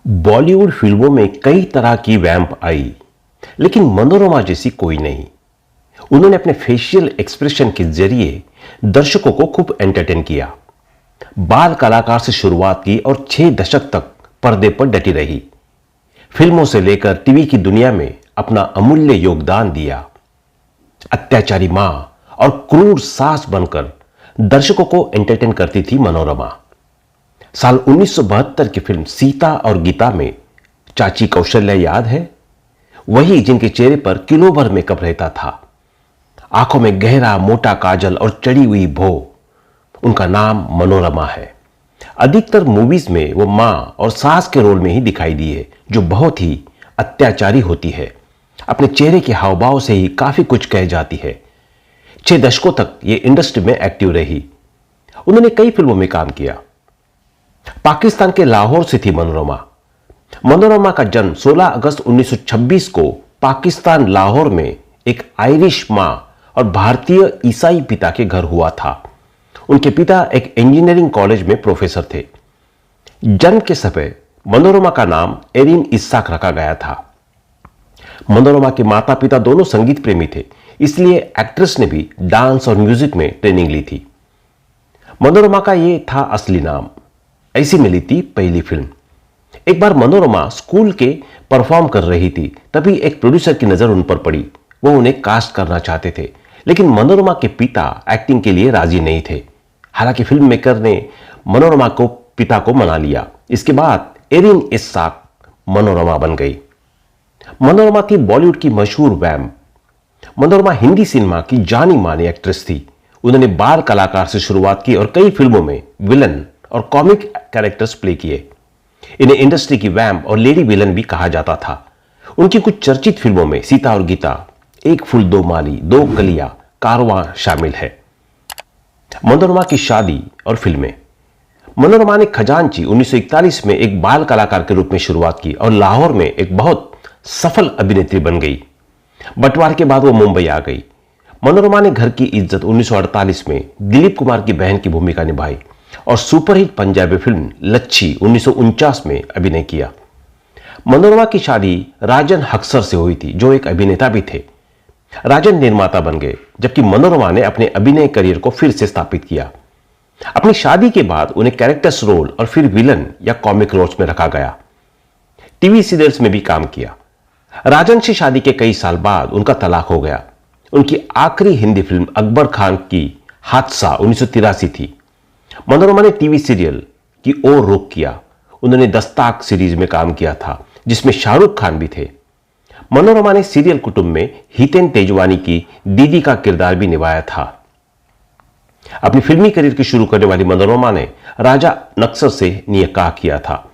बॉलीवुड फिल्मों में कई तरह की वैम्प आई, लेकिन मनोरमा जैसी कोई नहीं। उन्होंने अपने फेशियल एक्सप्रेशन के जरिए दर्शकों को खूब एंटरटेन किया। बाल कलाकार से शुरुआत की और 6 दशक तक पर्दे पर डटी रही। फिल्मों से लेकर टीवी की दुनिया में अपना अमूल्य योगदान दिया। अत्याचारी मां और क्रूर सास बनकर दर्शकों को एंटरटेन करती थी मनोरमा। साल 1972 की फिल्म सीता और गीता में चाची कौशल्या याद है? वही जिनके चेहरे पर किलो भर मेकअप रहता था, आंखों में गहरा मोटा काजल और चढ़ी हुई भौ। उनका नाम मनोरमा है। अधिकतर मूवीज में वो मां और सास के रोल में ही दिखाई दी है, जो बहुत ही अत्याचारी होती है। अपने चेहरे के हाव भाव से ही काफी कुछ कह जाती है। 6 दशकों तक ये इंडस्ट्री में एक्टिव रही। उन्होंने कई फिल्मों में काम किया। पाकिस्तान के लाहौर से थी मनोरमा। मनोरमा का जन्म 16 अगस्त 1926 को पाकिस्तान लाहौर में एक आयरिश मां और भारतीय ईसाई पिता के घर हुआ था। उनके पिता एक इंजीनियरिंग कॉलेज में प्रोफेसर थे। जन्म के समय मनोरमा का नाम एरिन इस्साक रखा गया था। मनोरमा के माता पिता दोनों संगीत प्रेमी थे, इसलिए एक्ट्रेस ने भी डांस और म्यूजिक में ट्रेनिंग ली थी। मनोरमा का यह था असली नाम। ऐसी मिली थी पहली फिल्म। एक बार मनोरमा स्कूल के परफॉर्म कर रही थी, तभी एक प्रोड्यूसर की नजर उन पर पड़ी। वो उन्हें कास्ट करना चाहते थे, लेकिन मनोरमा के पिता एक्टिंग के लिए राजी नहीं थे। हालांकि फिल्म मेकर ने मनोरमा को पिता को मना लिया। इसके बाद एरिन इस्साक मनोरमा बन गई। मनोरमा थी बॉलीवुड की मशहूर वैम्प। मनोरमा हिंदी सिनेमा की जानी मानी एक्ट्रेस थी। उन्होंने बाल कलाकार से शुरुआत की और कई फिल्मों में विलन और कॉमिक कैरेक्टर्स प्ले किए। इन्हें इंडस्ट्री की वैम्प और लेडी विलन भी कहा जाता था। उनकी कुछ चर्चित फिल्मों में सीता और गीता, एक फूल दो माली, दो कलियां, कारवां शामिल है। मनोरमा की शादी और फिल्में। मनोरमा ने खजांची 1941 में एक बाल कलाकार के रूप में शुरुआत की और लाहौर में एक बहुत सफल अभिनेत्री बन गई। बंटवारे के बाद वो मुंबई आ गई। मनोरमा ने घर की इज्जत 1948 में दिलीप कुमार की बहन की भूमिका निभाई और सुपरहिट पंजाबी फिल्म लच्छी 1949 में अभिनय किया। मनोरमा की शादी राजन हक्सर से हुई थी, जो एक अभिनेता भी थे। राजन निर्माता बन गए, जबकि मनोरमा ने अपने अभिनय करियर को फिर से स्थापित किया। अपनी शादी के बाद उन्हें कैरेक्टर्स रोल और फिर विलन या कॉमिक रोल्स में रखा गया। टीवी सीरियल्स में भी काम किया। राजन से शादी के कई साल बाद उनका तलाक हो गया। उनकी आखिरी हिंदी फिल्म अकबर खान की हादसा 1983 थी। मनोरमा ने टीवी सीरियल की ओर रुख किया। उन्होंने दस्ताक सीरीज में काम किया था, जिसमें शाहरुख खान भी थे। मनोरमा ने सीरियल कुटुंब में हितेन तेजवानी की दीदी का किरदार भी निभाया था। अपनी फिल्मी करियर की शुरू करने वाली मनोरमा ने राजा नक्सर से निकाह किया था।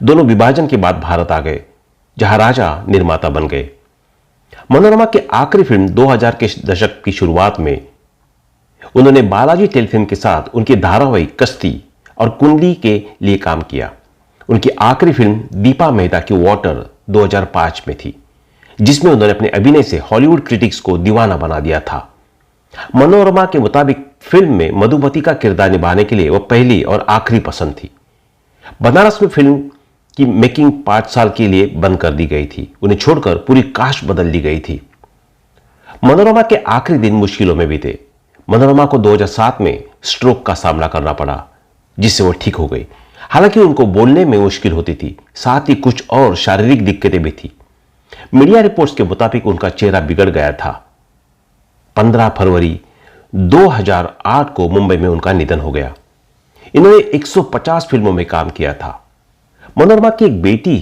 दोनों विभाजन के बाद भारत आ गए, जहां राजा निर्माता बन गए। मनोरमा की आखिरी फिल्म 2000 के दशक की शुरुआत में उन्होंने बालाजी टेलीफिल्म के साथ उनकी धारावाहिक कश्ती और कुंडली के लिए काम किया। उनकी आखिरी फिल्म दीपा मेहता की वाटर 2005 में थी, जिसमें उन्होंने अपने अभिनय से हॉलीवुड क्रिटिक्स को दीवाना बना दिया था। मनोरमा के मुताबिक फिल्म में मधुमती का किरदार निभाने के लिए वह पहली और आखिरी पसंद थी। बनारस में फिल्म की मेकिंग 5 साल के लिए बंद कर दी गई थी। उन्हें छोड़कर पूरी कास्ट बदल दी गई थी। मनोरमा के आखिरी दिन मुश्किलों में बीते। मनोरमा को 2007 में स्ट्रोक का सामना करना पड़ा, जिससे वो ठीक हो गई। हालांकि उनको बोलने में मुश्किल होती थी, साथ ही कुछ और शारीरिक दिक्कतें भी थी। मीडिया रिपोर्ट्स के मुताबिक उनका चेहरा बिगड़ गया था। 15 फरवरी 2008 को मुंबई में उनका निधन हो गया। इन्होंने 150 फिल्मों में काम किया था। मनोरमा की एक बेटी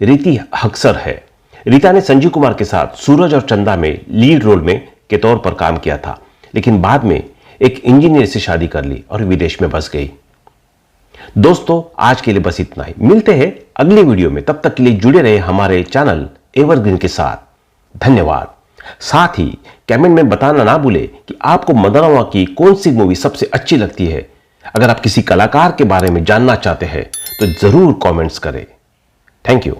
रीति हक्सर है। रीता ने संजीव कुमार के साथ सूरज और चंदा में लीड रोल में के तौर पर काम किया था, लेकिन बाद में एक इंजीनियर से शादी कर ली और विदेश में बस गई। दोस्तों, आज के लिए बस इतना ही। मिलते हैं अगली वीडियो में। तब तक के लिए जुड़े रहे हमारे चैनल एवरग्रीन के साथ। धन्यवाद। साथ ही कमेंट में बताना ना भूले कि आपको मनोरमा की कौन सी मूवी सबसे अच्छी लगती है। अगर आप किसी कलाकार के बारे में जानना चाहते हैं तो जरूर कमेंट्स करें। Thank you.